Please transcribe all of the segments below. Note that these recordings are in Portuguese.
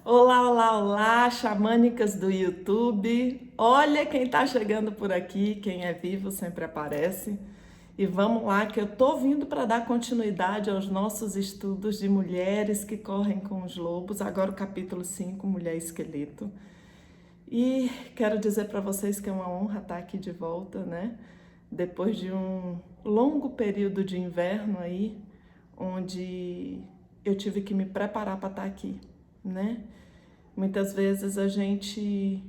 Olá, olá, olá, xamânicas do YouTube. Olha quem tá chegando por aqui, quem é vivo sempre aparece. E vamos lá, que eu tô vindo para dar continuidade aos nossos estudos de mulheres que correm com os lobos. Agora o capítulo 5, Mulher Esqueleto. E quero dizer para vocês que é uma honra estar aqui de volta, né? Depois de um longo período de inverno aí, onde eu tive que me preparar para estar aqui, né? Muitas vezes a gente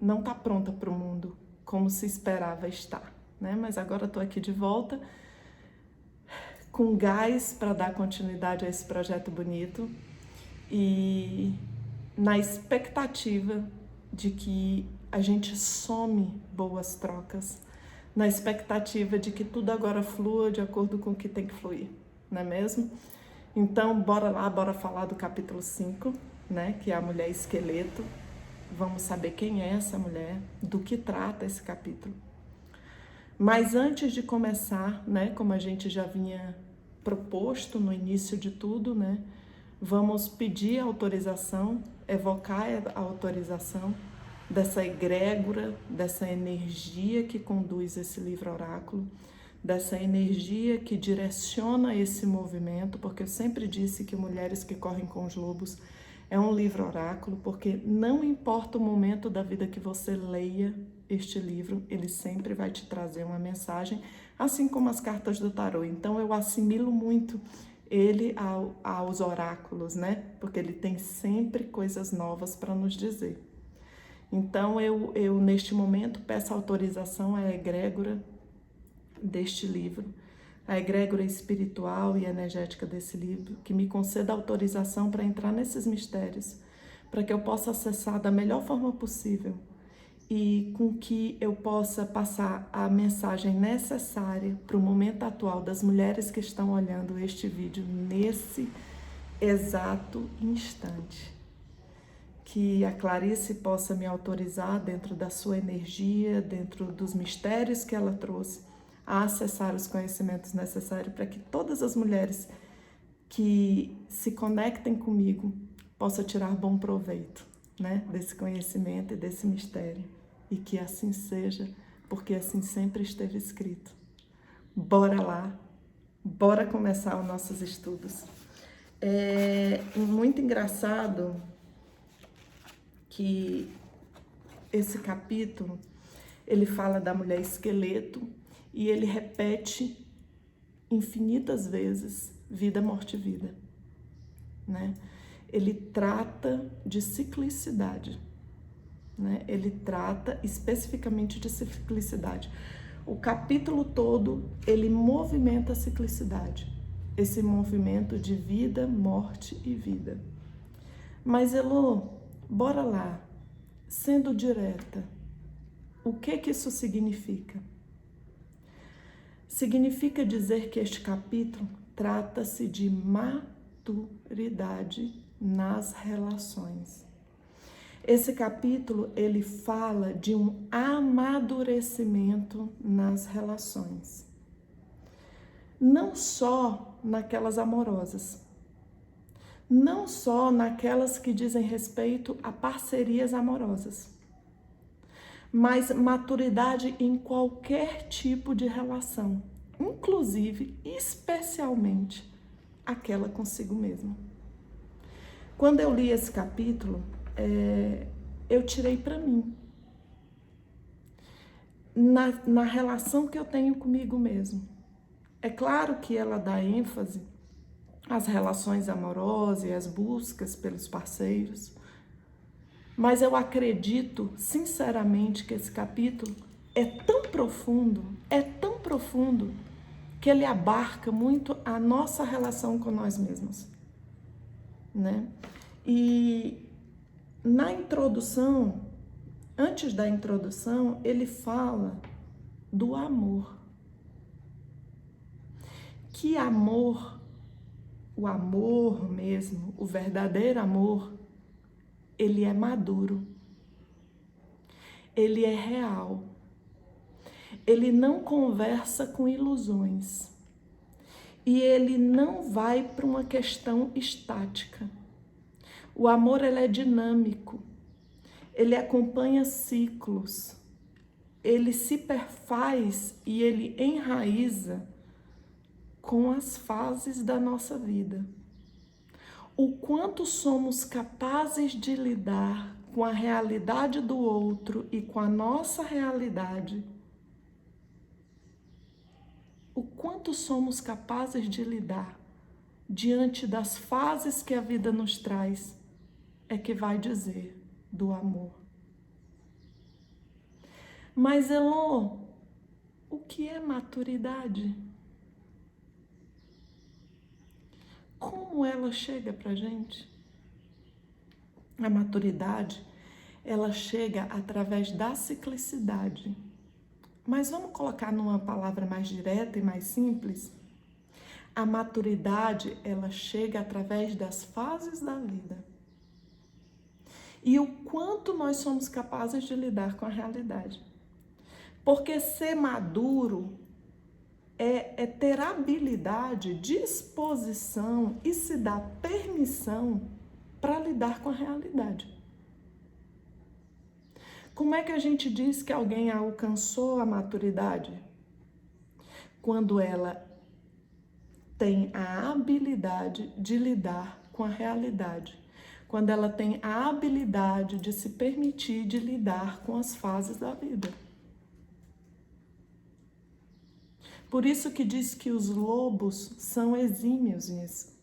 não está pronta para o mundo como se esperava estar, né? Mas agora estou aqui de volta com gás para dar continuidade a esse projeto bonito e na expectativa de que a gente some boas trocas, na expectativa de que tudo agora flua de acordo com o que tem que fluir, não é mesmo? Então, bora lá, bora falar do capítulo 5, né, que é a mulher esqueleto. Vamos saber quem é essa mulher, do que trata esse capítulo. Mas antes de começar, né, como a gente já vinha proposto no início de tudo, né, vamos pedir a autorização, evocar a autorização dessa egrégora, dessa energia que conduz esse livro oráculo, dessa energia que direciona esse movimento, porque eu sempre disse que Mulheres que Correm com os Lobos é um livro oráculo, porque não importa o momento da vida que você leia este livro, ele sempre vai te trazer uma mensagem, assim como as cartas do tarô. Então eu assimilo muito ele aos oráculos, né? Porque ele tem sempre coisas novas para nos dizer. Então eu neste momento peço autorização à egrégora deste livro, a egrégora espiritual e energética desse livro, que me conceda autorização para entrar nesses mistérios, para que eu possa acessar da melhor forma possível e com que eu possa passar a mensagem necessária para o momento atual das mulheres que estão olhando este vídeo nesse exato instante. Que a Clarice possa me autorizar dentro da sua energia, dentro dos mistérios que ela trouxe, a acessar os conhecimentos necessários para que todas as mulheres que se conectem comigo possam tirar bom proveito, né, desse conhecimento e desse mistério. E que assim seja, porque assim sempre esteve escrito. Bora lá, bora começar os nossos estudos. É muito engraçado que esse capítulo, ele fala da mulher esqueleto e ele repete infinitas vezes vida, morte e vida, né? Ele trata de ciclicidade, né? Ele trata especificamente de ciclicidade. O capítulo todo, ele movimenta a ciclicidade, esse movimento de vida, morte e vida. Mas, Elô, bora lá, sendo direta, o que isso significa? Significa dizer que este capítulo trata-se de maturidade nas relações. Esse capítulo, ele fala de um amadurecimento nas relações. Não só naquelas amorosas, não só naquelas que dizem respeito a parcerias amorosas, mas maturidade em qualquer tipo de relação, inclusive, especialmente, aquela consigo mesmo. Quando eu li esse capítulo, eu tirei para mim, na relação que eu tenho comigo mesmo. É claro que ela dá ênfase às relações amorosas e às buscas pelos parceiros, mas eu acredito, sinceramente, que esse capítulo é tão profundo, que ele abarca muito a nossa relação com nós mesmos, né? E na introdução, antes da introdução, ele fala do amor. Que amor, o amor mesmo, o verdadeiro amor, ele é maduro, ele é real, ele não conversa com ilusões e ele não vai para uma questão estática. O amor, ele é dinâmico, ele acompanha ciclos, ele se perfaz e ele enraiza com as fases da nossa vida. O quanto somos capazes de lidar com a realidade do outro e com a nossa realidade, o quanto somos capazes de lidar diante das fases que a vida nos traz, é que vai dizer do amor. Mas, Elô, o que é maturidade? Como ela chega pra gente? A maturidade, ela chega através da ciclicidade. Mas vamos colocar numa palavra mais direta e mais simples? A maturidade, ela chega através das fases da vida. E o quanto nós somos capazes de lidar com a realidade. Porque ser maduro é ter habilidade, disposição e se dar permissão para lidar com a realidade. Como é que a gente diz que alguém alcançou a maturidade? Quando ela tem a habilidade de lidar com a realidade. Quando ela tem a habilidade de se permitir de lidar com as fases da vida. Por isso que diz que os lobos são exímios nisso.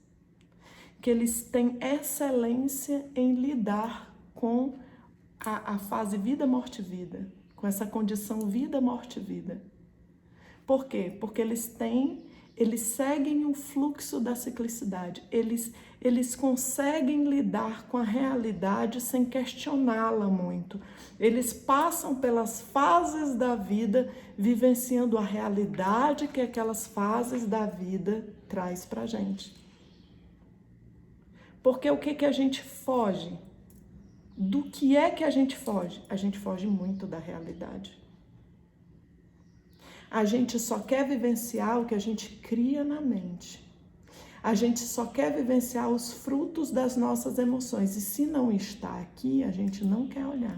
Que eles têm excelência em lidar com a fase vida, morte, vida. Com essa condição vida, morte, vida. Por quê? Porque eles seguem o fluxo da ciclicidade. Eles conseguem lidar com a realidade sem questioná-la muito. Eles passam pelas fases da vida, vivenciando a realidade que aquelas fases da vida traz pra gente. Porque o que a gente foge? Do que é que a gente foge? A gente foge muito da realidade. A gente só quer vivenciar o que a gente cria na mente. A gente só quer vivenciar os frutos das nossas emoções. E se não está aqui, a gente não quer olhar.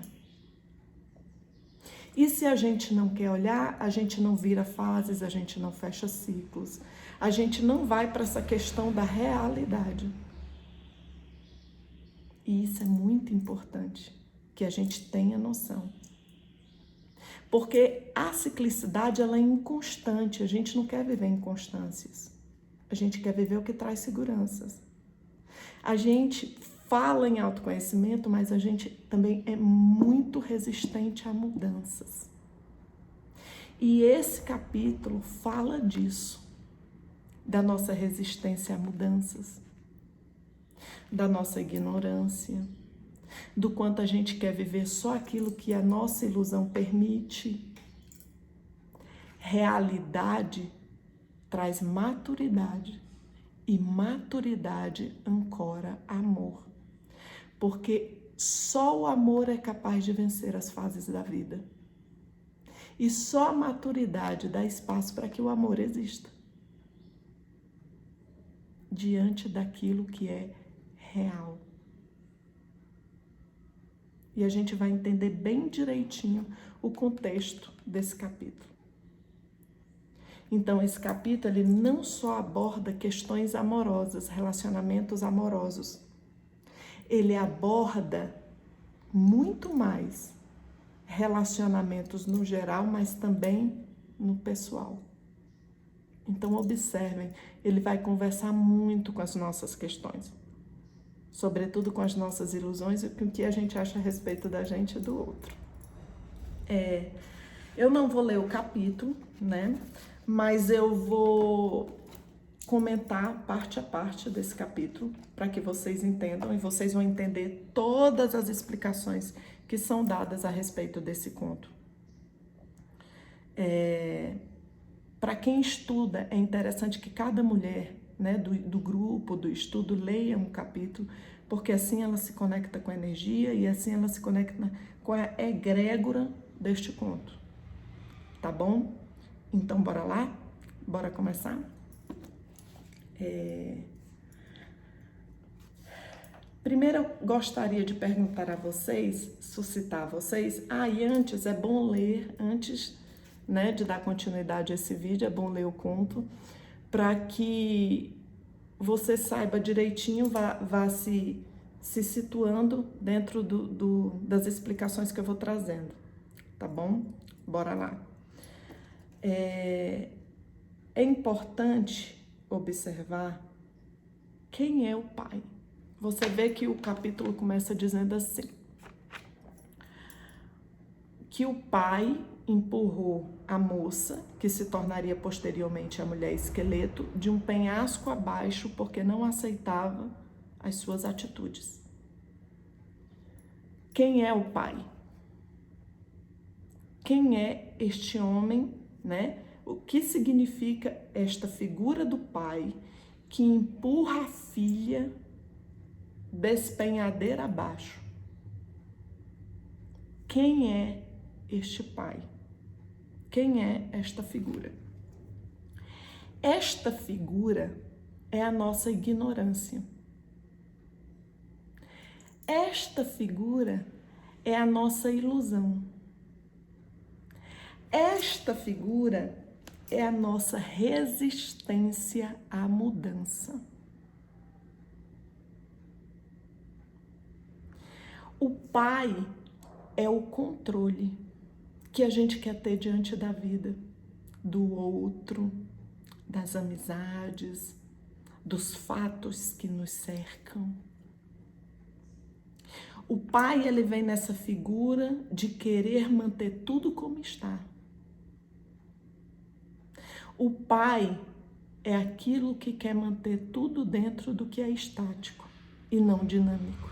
E se a gente não quer olhar, a gente não vira fases, a gente não fecha ciclos. A gente não vai para essa questão da realidade. E isso é muito importante, que a gente tenha noção. Porque a ciclicidade, ela é inconstante, a gente não quer viver inconstâncias. A gente quer viver o que traz seguranças. A gente fala em autoconhecimento, mas a gente também é muito resistente a mudanças. E esse capítulo fala disso, da nossa resistência a mudanças, da nossa ignorância, do quanto a gente quer viver só aquilo que a nossa ilusão permite. Realidade traz maturidade e maturidade ancora amor. Porque só o amor é capaz de vencer as fases da vida. E só a maturidade dá espaço para que o amor exista. Diante daquilo que é real. E a gente vai entender bem direitinho o contexto desse capítulo. Então, esse capítulo, ele não só aborda questões amorosas, relacionamentos amorosos. Ele aborda muito mais relacionamentos no geral, mas também no pessoal. Então, observem, ele vai conversar muito com as nossas questões. Sobretudo com as nossas ilusões e com o que a gente acha a respeito da gente e do outro. Eu não vou ler o capítulo, né? Mas eu vou comentar parte a parte desse capítulo para que vocês entendam e vocês vão entender todas as explicações que são dadas a respeito desse conto. Para quem estuda, é interessante que cada mulher, né, do grupo, do estudo, leia um capítulo, porque assim ela se conecta com a energia e assim ela se conecta com a egrégora deste conto. Tá bom? Então, bora lá? Bora começar? Primeiro eu gostaria de perguntar a vocês, suscitar a vocês, e antes é bom ler, antes, né, de dar continuidade a esse vídeo, é bom ler o conto, para que você saiba direitinho, vá se situando dentro das explicações que eu vou trazendo, tá bom? Bora lá. É importante observar quem é o pai. Você vê que o capítulo começa dizendo assim, que o pai empurrou a moça, que se tornaria posteriormente a mulher esqueleto, de um penhasco abaixo porque não aceitava as suas atitudes. Quem é o pai? Quem é este homem, né? O que significa esta figura do pai que empurra a filha despenhadeira abaixo? Quem é este pai? Quem é esta figura? Esta figura é a nossa ignorância. Esta figura é a nossa ilusão. Esta figura é a nossa resistência à mudança. O pai é o controle que a gente quer ter diante da vida, do outro, das amizades, dos fatos que nos cercam. O pai, ele vem nessa figura de querer manter tudo como está. O pai é aquilo que quer manter tudo dentro do que é estático e não dinâmico.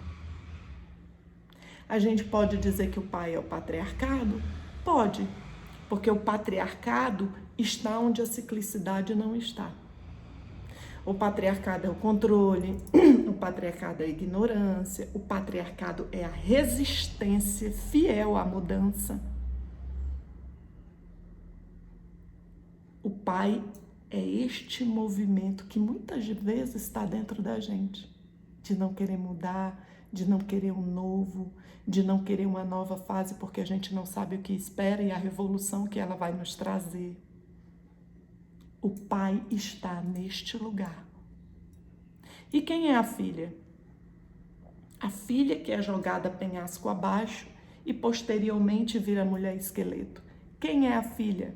A gente pode dizer que o pai é o patriarcado? Pode, porque o patriarcado está onde a ciclicidade não está. O patriarcado é o controle, o patriarcado é a ignorância, o patriarcado é a resistência fiel à mudança. O pai é este movimento que muitas vezes está dentro da gente, de não querer mudar, de não querer um novo, de não querer uma nova fase porque a gente não sabe o que espera e a revolução que ela vai nos trazer. O pai está neste lugar. E quem é a filha? A filha que é jogada penhasco abaixo e posteriormente vira mulher esqueleto. Quem é a filha?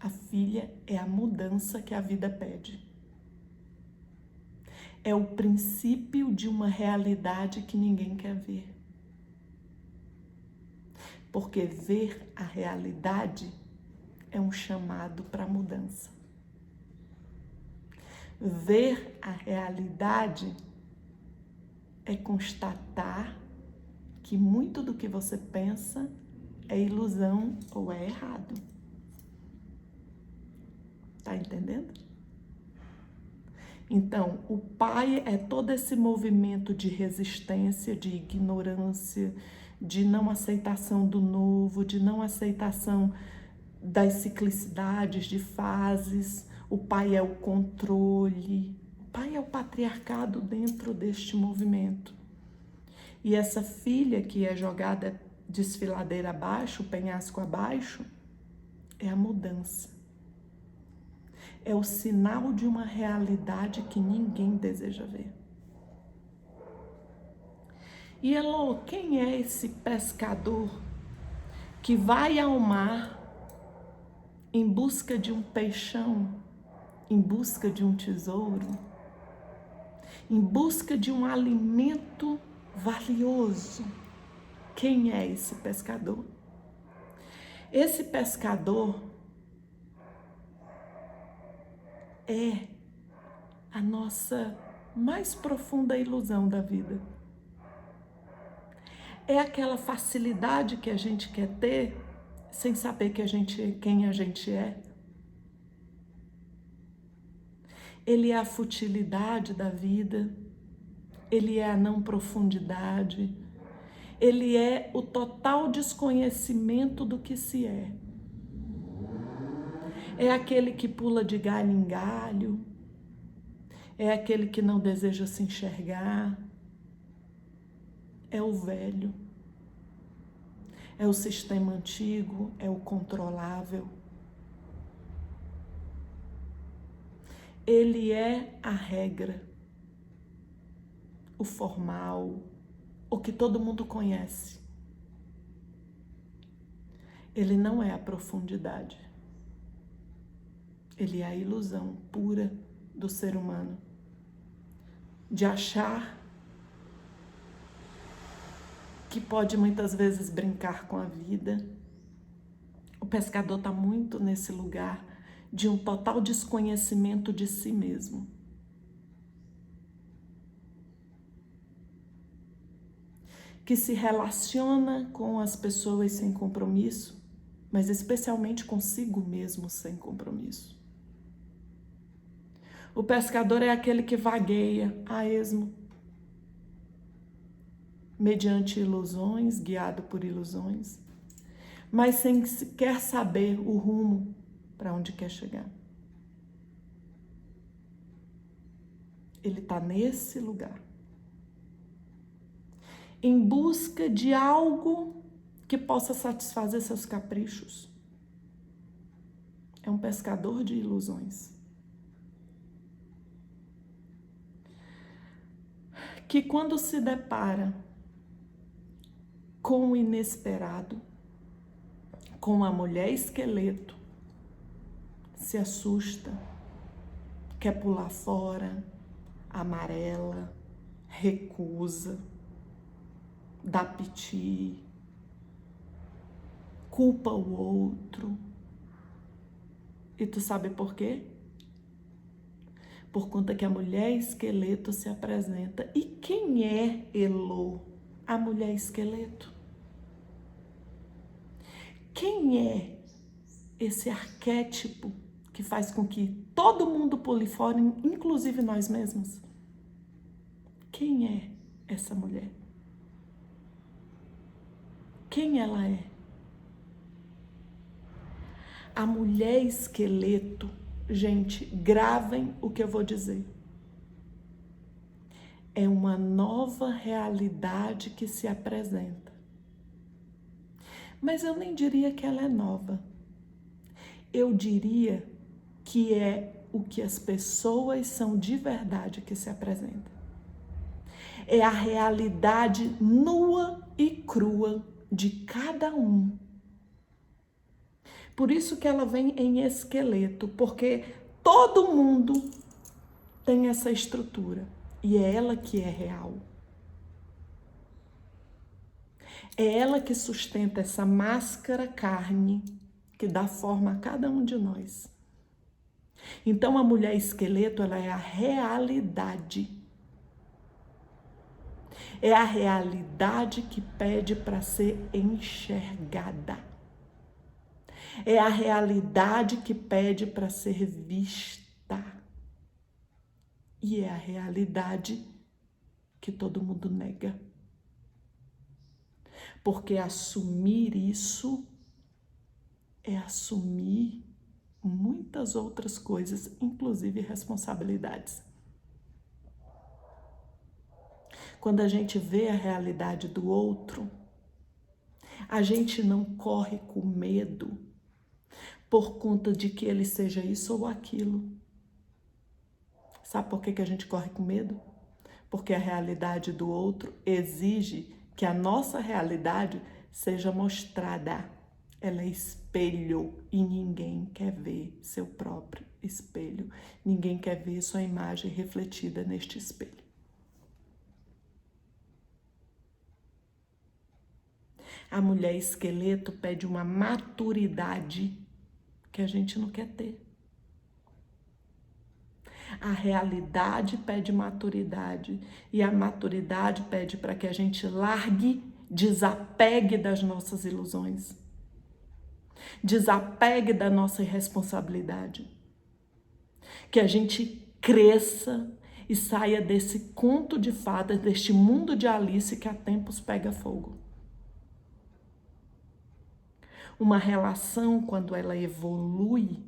A filha é a mudança que a vida pede. É o princípio de uma realidade que ninguém quer ver. Porque ver a realidade é um chamado para a mudança. Ver a realidade é constatar que muito do que você pensa é ilusão ou é errado. Tá entendendo? Então, o pai é todo esse movimento de resistência, de ignorância, de não aceitação do novo, de não aceitação das ciclicidades, de fases. O pai é o controle, o pai é o patriarcado dentro deste movimento. E essa filha que é jogada desfiladeira abaixo, penhasco abaixo, é a mudança. É o sinal de uma realidade que ninguém deseja ver. E Elô, quem é esse pescador que vai ao mar em busca de um peixão, em busca de um tesouro, em busca de um alimento valioso? Quem é esse pescador? Esse pescador é a nossa mais profunda ilusão da vida. É aquela facilidade que a gente quer ter sem saber quem a gente é. Ele é a futilidade da vida, ele é a não profundidade, ele é o total desconhecimento do que se é. É aquele que pula de galho em galho, é aquele que não deseja se enxergar, é o velho, é o sistema antigo, é o controlável. Ele é a regra, o formal, o que todo mundo conhece. Ele não é a profundidade. Ele é a ilusão pura do ser humano, de achar que pode muitas vezes brincar com a vida. O pescador está muito nesse lugar de um total desconhecimento de si mesmo. Que se relaciona com as pessoas sem compromisso, mas especialmente consigo mesmo sem compromisso. O pescador é aquele que vagueia a esmo, mediante ilusões, guiado por ilusões, mas sem sequer saber o rumo para onde quer chegar. Ele está nesse lugar, em busca de algo que possa satisfazer seus caprichos. É um pescador de ilusões. Que quando se depara com o inesperado, com a mulher esqueleto, se assusta, quer pular fora, amarela, recusa, dá piti, culpa o outro. E tu sabe por quê? Por conta que a mulher esqueleto se apresenta. E quem é Elô, a mulher esqueleto? Quem é esse arquétipo que faz com que todo mundo pule fora, inclusive nós mesmos? Quem é essa mulher? Quem ela é? A mulher esqueleto, gente, gravem o que eu vou dizer. É uma nova realidade que se apresenta. Mas eu nem diria que ela é nova. Eu diria que é o que as pessoas são de verdade que se apresenta. É a realidade nua e crua de cada um. Por isso que ela vem em esqueleto, porque todo mundo tem essa estrutura e é ela que é real. É ela que sustenta essa máscara carne que dá forma a cada um de nós. Então a mulher esqueleto, ela é a realidade. É a realidade que pede para ser enxergada. É a realidade que pede para ser vista. E é a realidade que todo mundo nega. Porque assumir isso é assumir muitas outras coisas, inclusive responsabilidades. Quando a gente vê a realidade do outro, a gente não corre com medo por conta de que ele seja isso ou aquilo. Sabe por que a gente corre com medo? Porque a realidade do outro exige que a nossa realidade seja mostrada. Ela é espelho e ninguém quer ver seu próprio espelho. Ninguém quer ver sua imagem refletida neste espelho. A mulher esqueleto pede uma maturidade que a gente não quer ter. A realidade pede maturidade e a maturidade pede para que a gente largue, desapegue das nossas ilusões, desapegue da nossa irresponsabilidade, que a gente cresça e saia desse conto de fadas, deste mundo de Alice que há tempos pega fogo. Uma relação, quando ela evolui,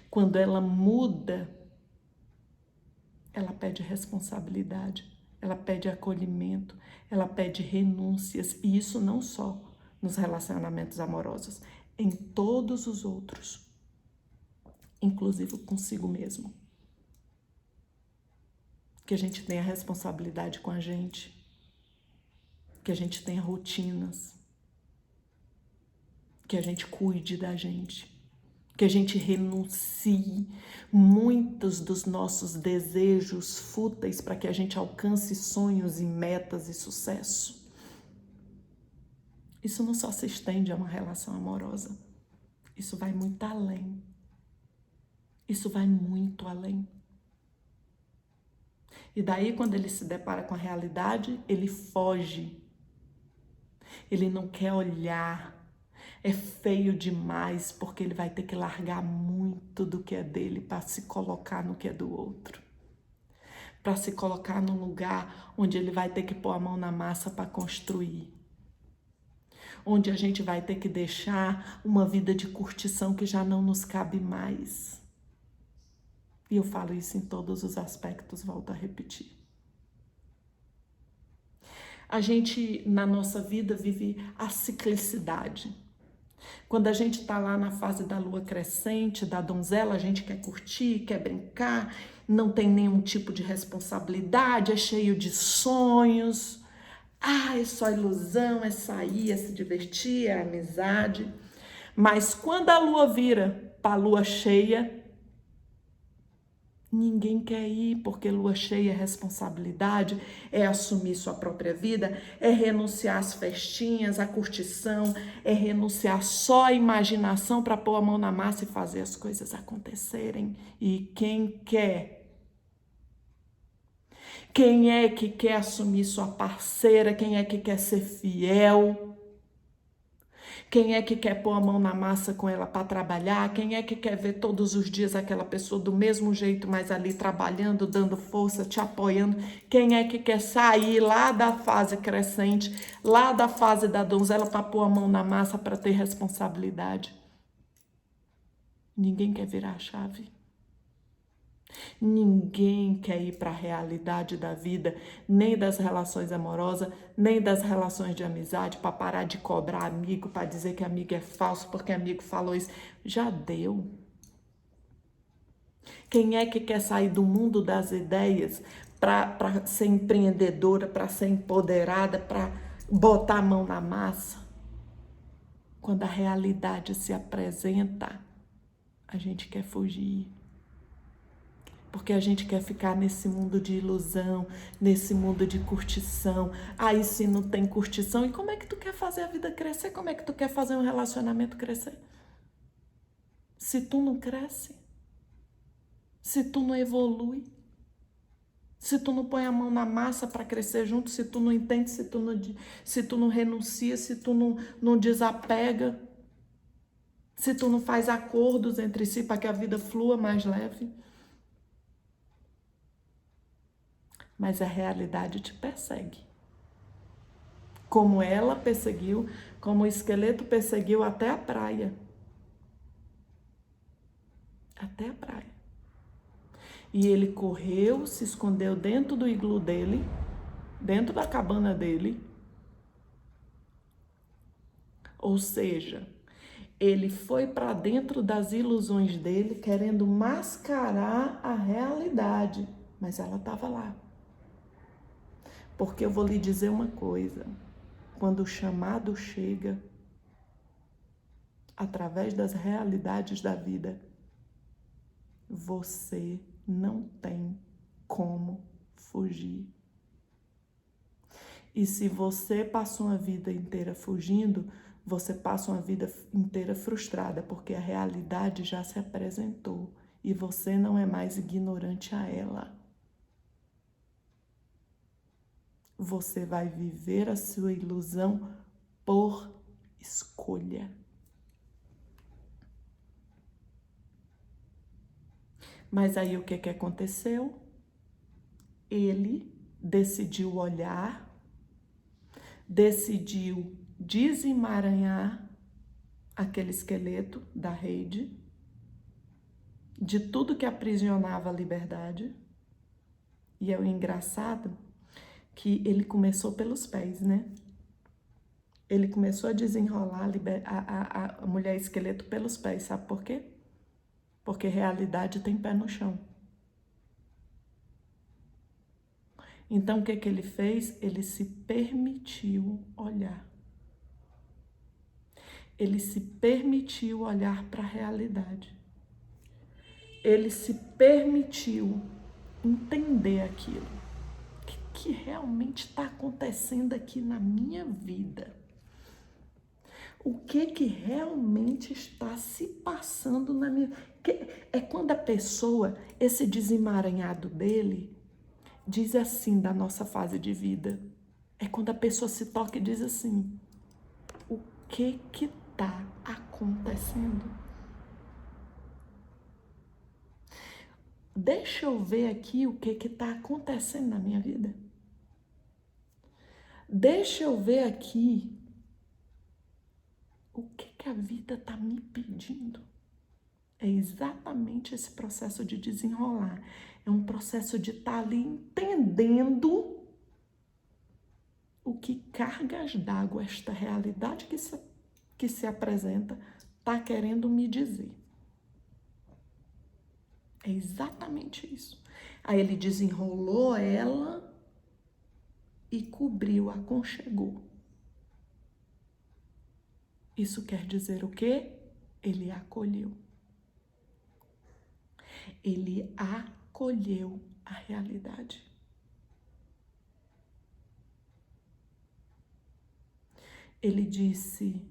quando ela muda, ela pede responsabilidade. ela pede acolhimento, ela pede renúncias, e isso não só nos relacionamentos amorosos, em todos os outros, inclusive consigo mesmo. Que a gente tenha responsabilidade com a gente, que a gente tenha rotinas, que a gente cuide da gente, que a gente renuncie muitos dos nossos desejos fúteis para que a gente alcance sonhos e metas e sucesso. Isso não só se estende a uma relação amorosa, isso vai muito além. Isso vai muito além. E daí, quando ele se depara com a realidade, ele foge. Ele não quer olhar. É feio demais, porque ele vai ter que largar muito do que é dele para se colocar no que é do outro. Para se colocar num lugar onde ele vai ter que pôr a mão na massa para construir. Onde a gente vai ter que deixar uma vida de curtição que já não nos cabe mais. E eu falo isso em todos os aspectos, volto a repetir. A gente, na nossa vida, vive a ciclicidade. Quando a gente está lá na fase da lua crescente, da donzela, a gente quer curtir, quer brincar, não tem nenhum tipo de responsabilidade, é cheio de sonhos. É só ilusão, é sair, é se divertir, é amizade. Mas quando a lua vira para a lua cheia, ninguém quer ir, porque lua cheia é responsabilidade, é assumir sua própria vida, é renunciar às festinhas, à curtição, é renunciar só à imaginação para pôr a mão na massa e fazer as coisas acontecerem. E quem quer? Quem é que quer assumir sua parceira? Quem é que quer ser fiel? Quem é que quer pôr a mão na massa com ela para trabalhar? Quem é que quer ver todos os dias aquela pessoa do mesmo jeito, mas ali trabalhando, dando força, te apoiando? Quem é que quer sair lá da fase crescente, lá da fase da donzela para pôr a mão na massa para ter responsabilidade? Ninguém quer virar a chave. Ninguém quer ir para a realidade da vida, nem das relações amorosas, nem das relações de amizade, para parar de cobrar amigo, para dizer que amigo é falso, porque amigo falou isso. Já deu. Quem é que quer sair do mundo das ideias para ser empreendedora, para ser empoderada, para botar a mão na massa? Quando a realidade se apresenta, a gente quer fugir. Porque a gente quer ficar nesse mundo de ilusão, nesse mundo de curtição. Aí se não tem curtição, e como é que tu quer fazer a vida crescer? Como é que tu quer fazer um relacionamento crescer? Se tu não cresce, se tu não evolui, se tu não põe a mão na massa para crescer junto, se tu não entende, se tu não renuncia, se tu não desapega, se tu não faz acordos entre si para que a vida flua mais leve. Mas a realidade te persegue. Como ela perseguiu, como o esqueleto perseguiu até a praia. Até a praia. E ele correu, se escondeu dentro do iglu dele, dentro da cabana dele. Ou seja, ele foi para dentro das ilusões dele, querendo mascarar a realidade. Mas ela estava lá. Porque eu vou lhe dizer uma coisa. Quando o chamado chega, através das realidades da vida, você não tem como fugir. E se você passou uma vida inteira fugindo, você passa uma vida inteira frustrada, porque a realidade já se apresentou e você não é mais ignorante a ela. Você vai viver a sua ilusão por escolha. Mas aí o que aconteceu? Ele decidiu olhar, decidiu desemaranhar aquele esqueleto da rede, de tudo que aprisionava a liberdade. E é o engraçado que ele começou pelos pés, né? Ele começou a desenrolar a mulher esqueleto pelos pés, sabe por quê? Porque realidade tem pé no chão. Então, o que que ele fez? Ele se permitiu olhar. Ele se permitiu olhar para a realidade. Ele se permitiu entender aquilo. O que realmente está acontecendo aqui na minha vida? O que realmente está se passando na minha... É quando a pessoa, esse desemaranhado dele, diz assim da nossa fase de vida. É quando a pessoa se toca e diz assim, o que está acontecendo? Deixa eu ver aqui o que está acontecendo na minha vida. Deixa eu ver aqui o que a vida está me pedindo. É exatamente esse processo de desenrolar. É um processo de estar ali entendendo o que cargas d'água, esta realidade que se apresenta, está querendo me dizer. É exatamente isso. Aí ele desenrolou ela e cobriu, aconchegou. Isso quer dizer o quê? Ele acolheu. Ele acolheu a realidade. Ele disse,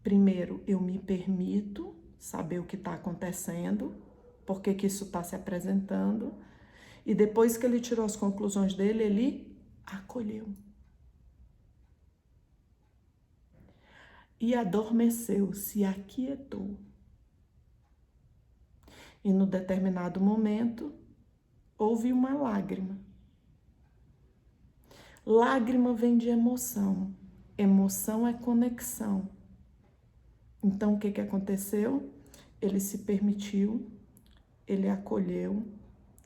primeiro, eu me permito saber o que está acontecendo, por que isso está se apresentando, e depois que ele tirou as conclusões dele, ele acolheu. E adormeceu, se aquietou. E no determinado momento, houve uma lágrima. Lágrima vem de emoção. Emoção é conexão. Então, o que aconteceu? Ele se permitiu, ele acolheu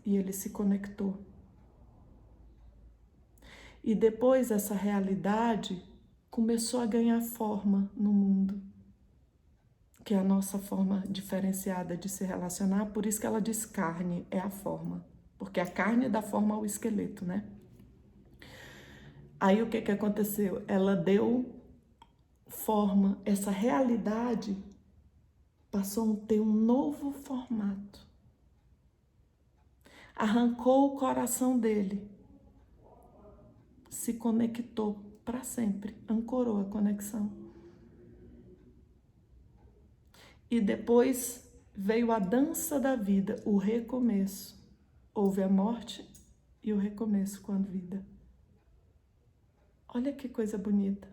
e ele se conectou. E depois essa realidade começou a ganhar forma no mundo, que é a nossa forma diferenciada de se relacionar, por isso que ela diz carne, é a forma, porque a carne dá forma ao esqueleto, né? Aí o que aconteceu? Ela deu forma, essa realidade passou a ter um novo formato. Arrancou o coração dele, se conectou para sempre, ancorou a conexão. E depois veio a dança da vida, o recomeço. Houve a morte e o recomeço com a vida. Olha que coisa bonita.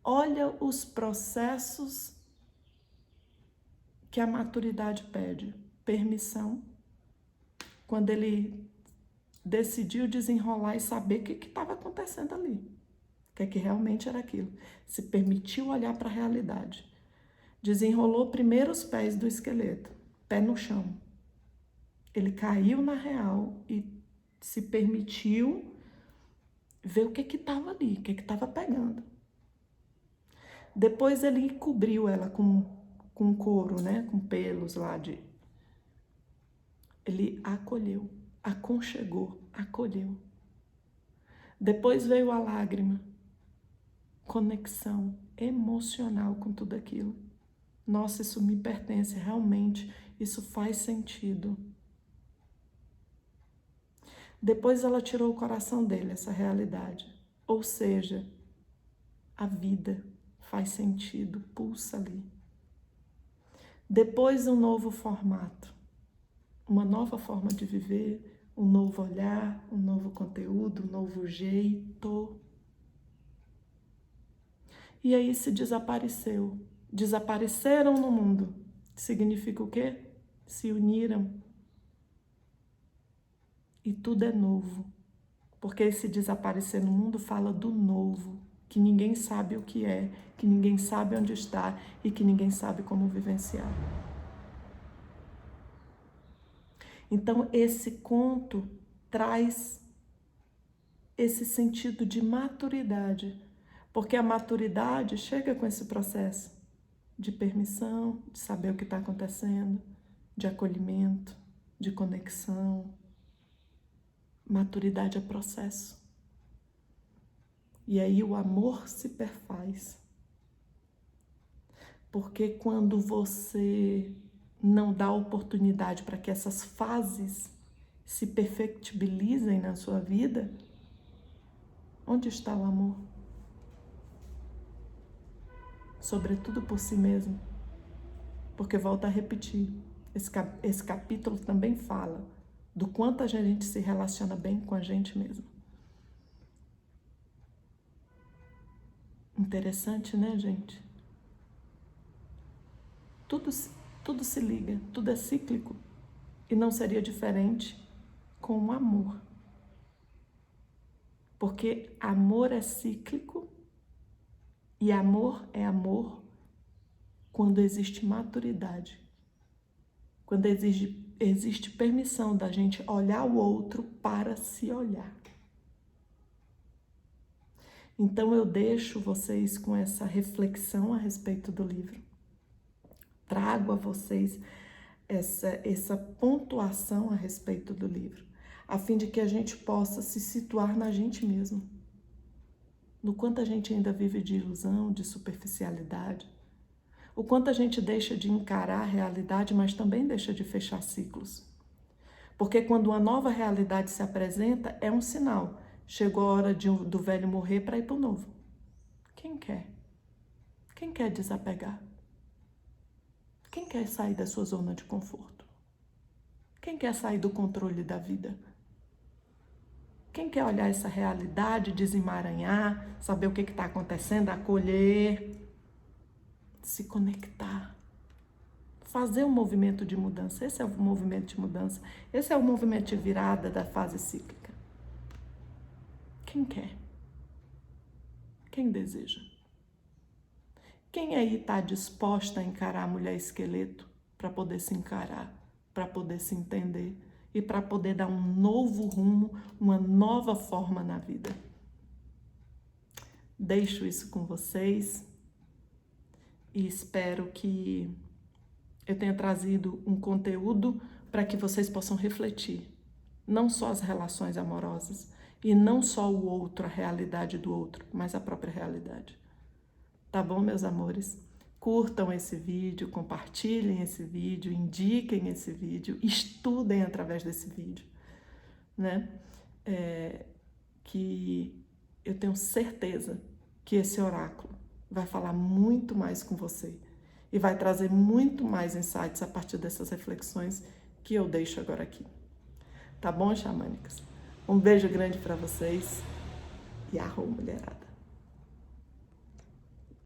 Olha os processos que a maturidade pede. Permissão. Quando ele decidiu desenrolar e saber o que estava acontecendo ali. O que realmente era aquilo. Se permitiu olhar para a realidade. Desenrolou primeiro os pés do esqueleto. Pé no chão. Ele caiu na real e se permitiu ver o que estava ali, o que estava pegando. Depois ele cobriu ela com couro, né? Com pelos lá de... Ele acolheu, aconchegou, acolheu. Depois veio a lágrima, conexão emocional com tudo aquilo. Nossa, isso me pertence, realmente, isso faz sentido. Depois ela tirou o coração dele, essa realidade. Ou seja, a vida faz sentido, pulsa ali. Depois um novo formato, uma nova forma de viver, um novo olhar, um novo conteúdo, um novo jeito. E aí se desapareceu. Desapareceram no mundo. Significa o quê? Se uniram. E tudo é novo, porque esse desaparecer no mundo fala do novo, que ninguém sabe o que é, que ninguém sabe onde está e que ninguém sabe como vivenciar. Então esse conto traz esse sentido de maturidade, porque a maturidade chega com esse processo de permissão, de saber o que está acontecendo, de acolhimento, de conexão. Maturidade é processo. E aí o amor se perfaz. Porque quando você não dá oportunidade para que essas fases se perfectibilizem na sua vida, onde está o amor? Sobretudo por si mesmo. Porque volto a repetir, esse capítulo também fala do quanto a gente se relaciona bem com a gente mesmo. Interessante, né, gente? Tudo se liga, tudo é cíclico. E não seria diferente com o amor. Porque amor é cíclico e amor é amor quando existe maturidade. Quando existe permissão da gente olhar o outro para se olhar. Então eu deixo vocês com essa reflexão a respeito do livro. Trago a vocês essa pontuação a respeito do livro, a fim de que a gente possa se situar na gente mesmo. No quanto a gente ainda vive de ilusão, de superficialidade, o quanto a gente deixa de encarar a realidade, mas também deixa de fechar ciclos. Porque quando uma nova realidade se apresenta, é um sinal. Chegou a hora do velho morrer para ir para o novo. Quem quer? Quem quer desapegar? Quem quer sair da sua zona de conforto? Quem quer sair do controle da vida? Quem quer olhar essa realidade, desemaranhar, saber o que está acontecendo, acolher, se conectar, fazer um movimento de mudança? Esse é o movimento de mudança. Esse é o movimento de virada da fase cíclica. Quem quer? Quem deseja? Quem aí está disposta a encarar a mulher esqueleto para poder se encarar, para poder se entender e para poder dar um novo rumo, uma nova forma na vida? Deixo isso com vocês e espero que eu tenha trazido um conteúdo para que vocês possam refletir, não só as relações amorosas e não só o outro, a realidade do outro, mas a própria realidade. Tá bom, meus amores? Curtam esse vídeo, compartilhem esse vídeo, indiquem esse vídeo, estudem através desse vídeo, né? Que eu tenho certeza que esse oráculo vai falar muito mais com você e vai trazer muito mais insights a partir dessas reflexões que eu deixo agora aqui. Tá bom, xamânicas? Um beijo grande para vocês e arro, mulherada!